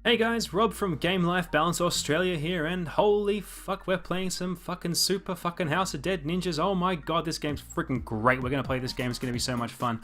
Hey guys, Rob from Game Life Balance Australia here, and holy fuck, we're playing some fucking super fucking House of Dead Ninjas. Oh my god, this game's freaking great. We're gonna play this game, it's gonna be so much fun.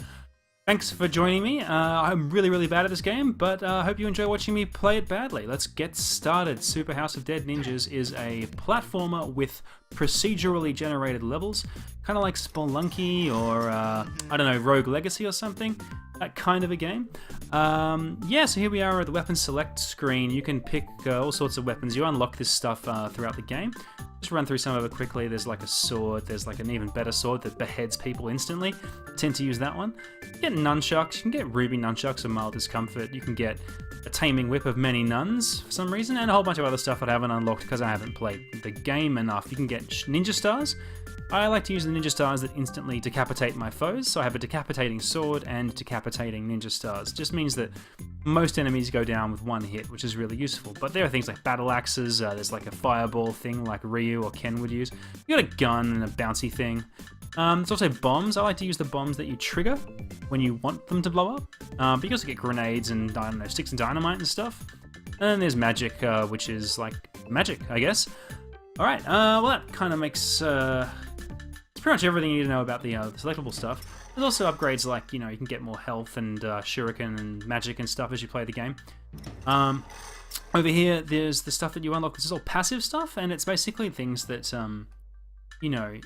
Thanks for joining me. I'm really bad at this game, but I hope you enjoy watching me play it badly. Let's get started. Super House of Dead Ninjas is a platformer with procedurally generated levels, kind of like Spelunky or, I don't know, Rogue Legacy or something. That kind of a game. Yeah, so here we are at the weapon select screen. You can pick all sorts of weapons. You unlock this stuff throughout the game. Just run through some of it quickly. There's like a sword. There's like an even better sword that beheads people instantly. I tend to use that one. You get nunchucks. You can get ruby nunchucks of mild discomfort. You can get a taming whip of many nuns for some reason, and a whole bunch of other stuff that I haven't unlocked because I haven't played the game enough. You can get ninja stars. I like to use the ninja stars that instantly decapitate my foes, so I have a decapitating sword and decapitating ninja stars. Just means that most enemies go down with one hit, which is really useful. But there are things like battle axes, there's like a fireball thing like Ryu or Ken would use. You got a gun and a bouncy thing. There's also bombs. I like to use the bombs that you trigger when you want them to blow up. But you also get grenades and, I don't know, sticks and dynamite and stuff. And then there's magic, which is like magic, I guess. Alright, well that kind of makes... pretty much everything you need to know about the selectable stuff. There's also upgrades like, you know, you can get more health and shuriken and magic and stuff as you play the game. Over here, there's the stuff that you unlock. This is all passive stuff, and it's basically things that, you know,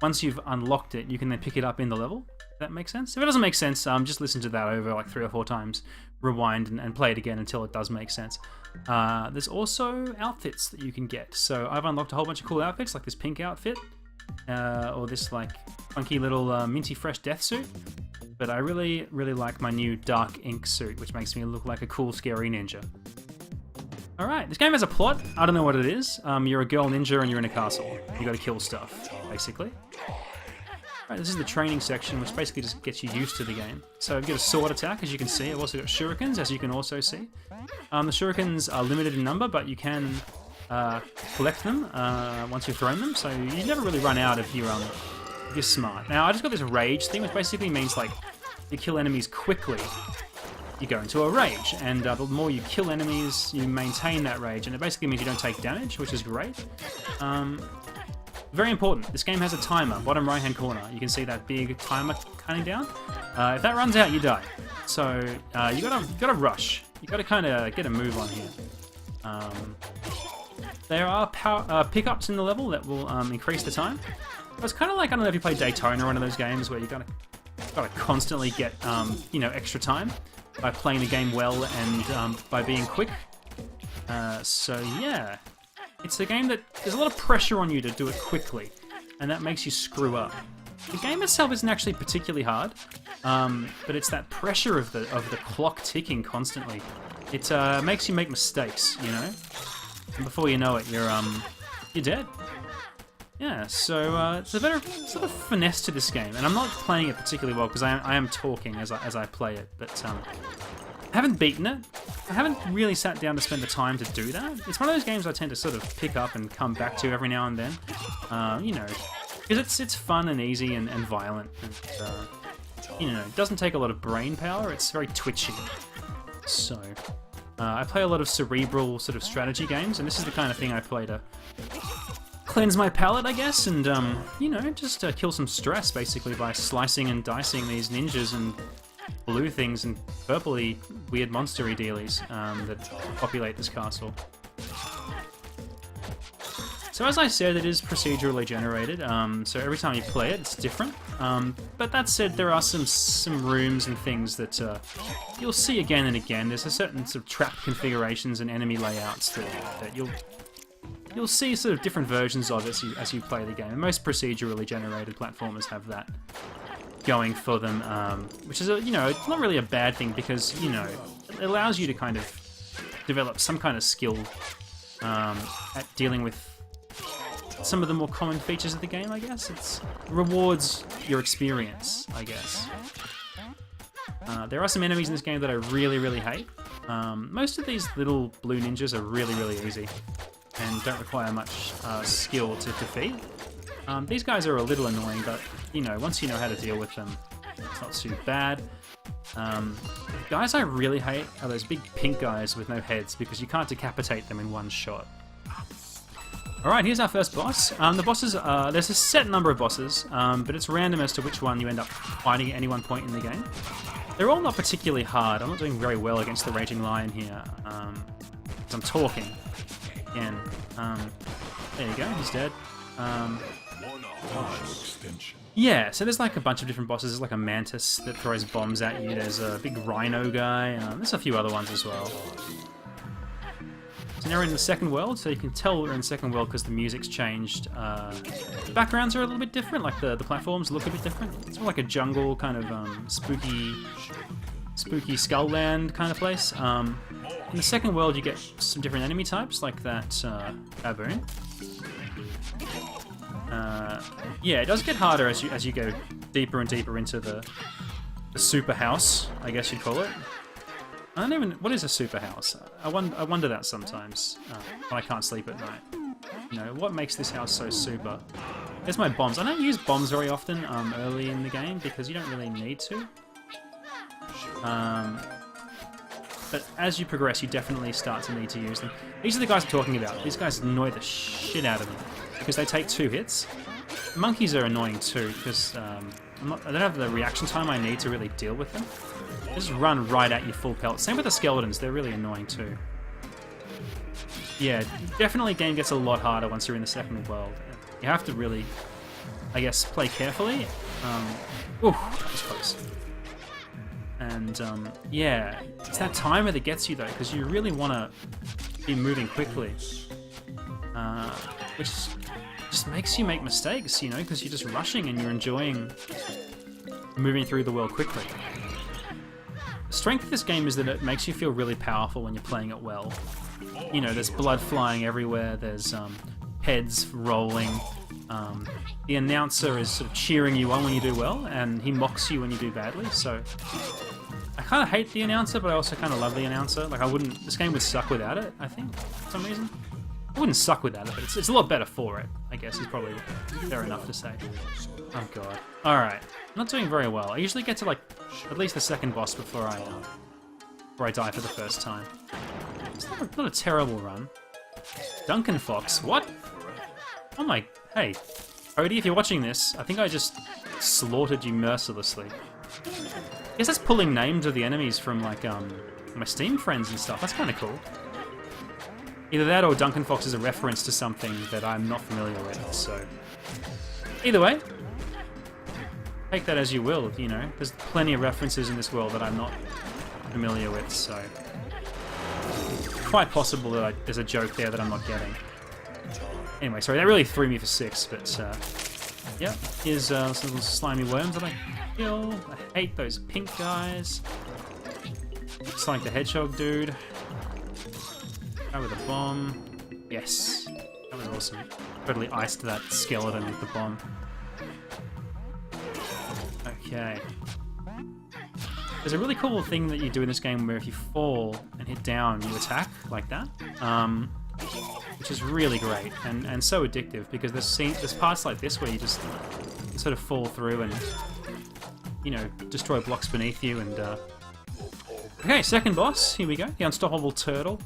once you've unlocked it, you can then pick it up in the level. If that makes sense? If it doesn't make sense, just listen to that over like 3 or 4 times, rewind and play it again until it does make sense. There's also outfits that you can get. So I've unlocked a whole bunch of cool outfits, like this pink outfit. Or this like funky little minty fresh death suit, but I really like my new dark ink suit, which makes me look like a cool scary ninja. Alright, this game has a plot. I don't know what it is. You're a girl ninja and you're in a castle. You gotta kill stuff, basically. Alright, this is the training section, which basically just gets you used to the game. So I've got a sword attack, as you can see. I've also got shurikens, as you can also see. The shurikens are limited in number, but you can collect them once you've thrown them, so you never really run out if you're smart. Now, I just got this rage thing, which basically means like you kill enemies quickly, you go into a rage, and the more you kill enemies, you maintain that rage, and it basically means you don't take damage, which is great. Very important, this game has a timer, bottom right hand corner. You can see that big timer counting down. If that runs out, you die. So you gotta rush. You gotta kind of get a move on here. There are pickups in the level that will increase the time. It's kind of like, I don't know if you play Daytona or one of those games where you gotta constantly get you know, extra time by playing the game well and by being quick. So yeah, it's a game that there's a lot of pressure on you to do it quickly, and that makes you screw up. The game itself isn't actually particularly hard, but it's that pressure of the clock ticking constantly. It makes you make mistakes, you know. And before you know it, you're dead. Yeah, so it's a better sort of finesse to this game, and I'm not playing it particularly well because I am talking as I play it, but I haven't beaten it. I haven't really sat down to spend the time to do that. It's one of those games I tend to sort of pick up and come back to every now and then, you know, because it's fun and easy and violent, and you know, it doesn't take a lot of brain power. It's very twitchy, so. I play a lot of cerebral sort of strategy games, and this is the kind of thing I play to cleanse my palate, I guess, and, you know, just kill some stress, basically, by slicing and dicing these ninjas and blue things and purpley weird monstery dealies that populate this castle. So as I said, it is procedurally generated, so every time you play it, it's different. But that said, there are some rooms and things that you'll see again and again. There's a certain sort of trap configurations and enemy layouts that you'll see sort of different versions of as you play the game. And most procedurally generated platformers have that going for them, which is, you know, it's not really a bad thing because, you know, it allows you to kind of develop some kind of skill at dealing with some of the more common features of the game, I guess. It rewards your experience, I guess. There are some enemies in this game that I really hate. Most of these little blue ninjas are really easy and don't require much skill to defeat. These guys are a little annoying, but, you know, once you know how to deal with them, it's not too bad. Guys I really hate are those big pink guys with no heads because you can't decapitate them in one shot. Alright, here's our first boss. The bosses, there's a set number of bosses, but it's random as to which one you end up fighting at any one point in the game. They're all not particularly hard. I'm not doing very well against the Raging Lion here. Because I'm talking. Again. There you go, he's dead. Yeah, so there's like a bunch of different bosses. There's like a mantis that throws bombs at you. There's a big rhino guy. There's a few other ones as well. So now we're in the second world, so you can tell we're in the second world because the music's changed. The backgrounds are a little bit different, like the platforms look a bit different. It's more like a jungle kind of spooky skull land kind of place. In the second world you get some different enemy types, like that baboon. Yeah, it does get harder as you go deeper and deeper into the super house, I guess you'd call it. I don't even... What is a super house? I wonder that sometimes when I can't sleep at night. You know, what makes this house so super? There's my bombs. I don't use bombs very often early in the game because you don't really need to. But as you progress, you definitely start to need to use them. These are the guys I'm talking about. These guys annoy the shit out of me because they take 2 hits. Monkeys are annoying too because I don't have the reaction time I need to really deal with them. They just run right at you full pelt. Same with the skeletons, they're really annoying too. Yeah, definitely game gets a lot harder once you're in the second world. You have to really, I guess, play carefully. Ooh, that was close. And yeah, it's that timer that gets you though, because you really want to be moving quickly. Which just makes you make mistakes, you know, because you're just rushing and you're enjoying moving through the world quickly. The strength of this game is that it makes you feel really powerful when you're playing it well. You know, there's blood flying everywhere, there's heads rolling. The announcer is sort of cheering you on when you do well, and he mocks you when you do badly, so... I kind of hate the announcer, but I also kind of love the announcer. Like, this game would suck without it, I think, for some reason. It wouldn't suck without it, but it's a lot better for it, I guess, is probably fair enough to say. Oh god. Alright. I'm not doing very well. I usually get to, like, at least the second boss before I die for the first time. It's not a terrible run. Duncan Fox, what? Oh my... Hey, Odie, if you're watching this, I think I just slaughtered you mercilessly. I guess that's pulling names of the enemies from, like, my Steam friends and stuff. That's kind of cool. Either that or Duncan Fox is a reference to something that I'm not familiar with, so... Either way, take that as you will, you know. There's plenty of references in this world that I'm not familiar with, so... Quite possible that there's a joke there that I'm not getting. Anyway, sorry, that really threw me for 6, but, yeah, here's some little slimy worms that I kill. I hate those pink guys. Sonic the Hedgehog dude. Guy with a bomb. Yes. That was awesome. Totally iced that skeleton with the bomb. Okay. There's a really cool thing that you do in this game where if you fall and hit down, you attack like that. Which is really great and so addictive because there's parts like this where you just sort of fall through and, you know, destroy blocks beneath you and... Okay, second boss. Here we go. The Unstoppable Turtle.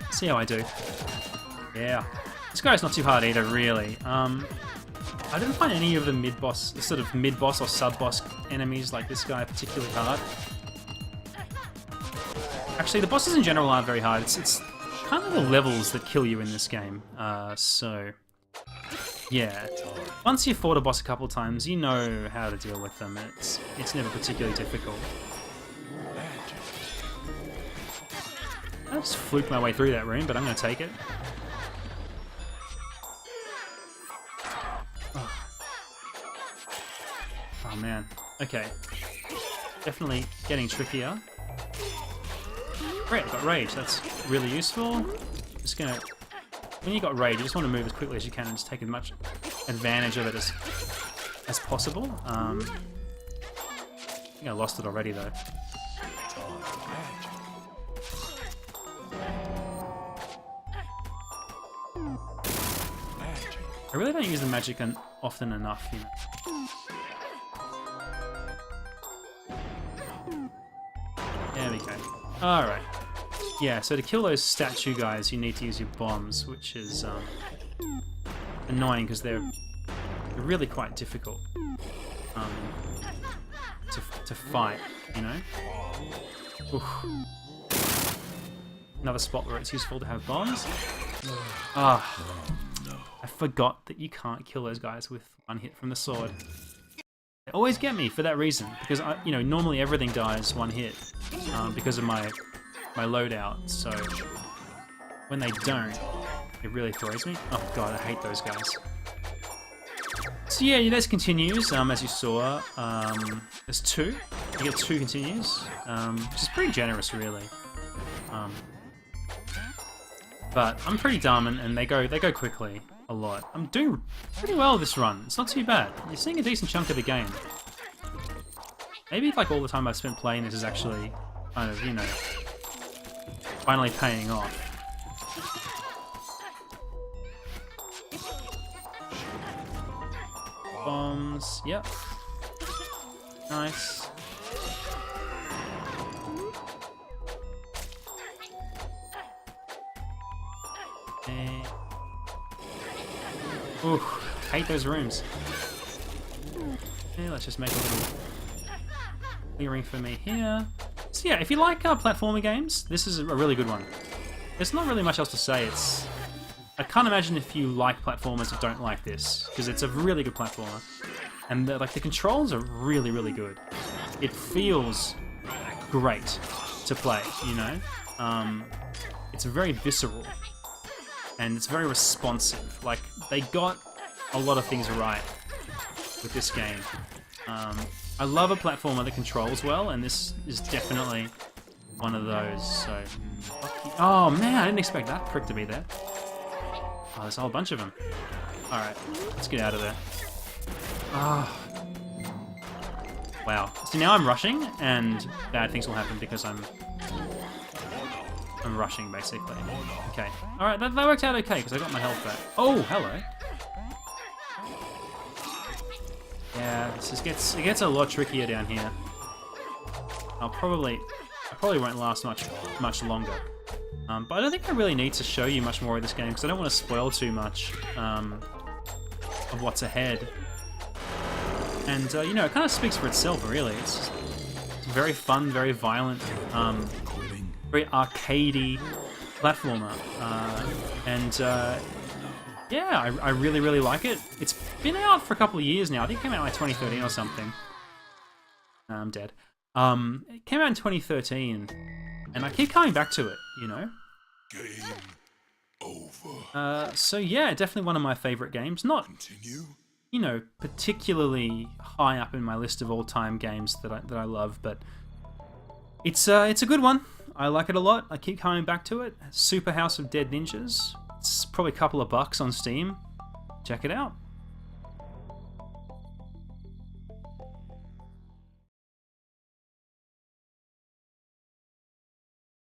Let's see how I do. Yeah. This guy's not too hard either, really. I didn't find any of the mid-boss, the sort of mid-boss or sub-boss enemies like this guy particularly hard. Actually, the bosses in general aren't very hard. It's kind of the levels that kill you in this game. So, yeah. Once you've fought a boss a couple of times, you know how to deal with them. It's never particularly difficult. I just fluked my way through that room, but I'm going to take it. Oh man. Okay. Definitely getting trickier. Great, I got rage. That's really useful. Just gonna... When you got rage, you just want to move as quickly as you can and just take as much advantage of it as possible. I think I lost it already though. I really don't use the magic often enough, you know. Alright. Yeah, so to kill those statue guys, you need to use your bombs, which is annoying because they're really quite difficult to fight, you know? Oof. Another spot where it's useful to have bombs. Ah, I forgot that you can't kill those guys with one hit from the sword. They always get me for that reason, because you know, normally everything dies one hit because of my loadout. So when they don't, it really throws me. Oh god, I hate those guys. So yeah, this continues, as you saw. There's 2. You get 2 continues, which is pretty generous, really. But I'm pretty dumb, and they go quickly a lot. I'm doing pretty well this run. It's not too bad. You're seeing a decent chunk of the game. Maybe like all the time I've spent playing this is actually kind of, you know, finally paying off. Bombs, yep. Nice. Okay. Ooh, hate those rooms. Okay, let's just make a little clearing for me here. So yeah, if you like platformer games, this is a really good one. There's not really much else to say. I can't imagine if you like platformers that don't like this, because it's a really good platformer. And the controls are really, really good. It feels great to play, you know? It's very visceral. And it's very responsive. Like, they got a lot of things right with this game. I love a platformer that controls well, and this is definitely one of those, so... Oh man, I didn't expect that prick to be there. Oh, there's a whole bunch of them. Alright, let's get out of there. Ah. Wow. So now I'm rushing, and bad things will happen because I'm rushing, basically. Okay. Alright, that worked out okay, because I got my health back. Oh, hello. Yeah, it gets a lot trickier down here. I probably won't last much longer. But I don't think I really need to show you much more of this game, because I don't want to spoil too much of what's ahead. And, you know, it kind of speaks for itself, really. It's very fun, very violent, very arcadey platformer. Yeah, I really, really like it. It's been out for a couple of years now. I think it came out like 2013 or something. No, I'm dead. It came out in 2013, and I keep coming back to it, you know? Game over. So yeah, definitely one of my favorite games. Not, you know, particularly high up in my list of all-time games that I love, but it's a good one. I like it a lot. I keep coming back to it. Super House of Dead Ninjas. It's probably a couple of bucks on Steam. Check it out.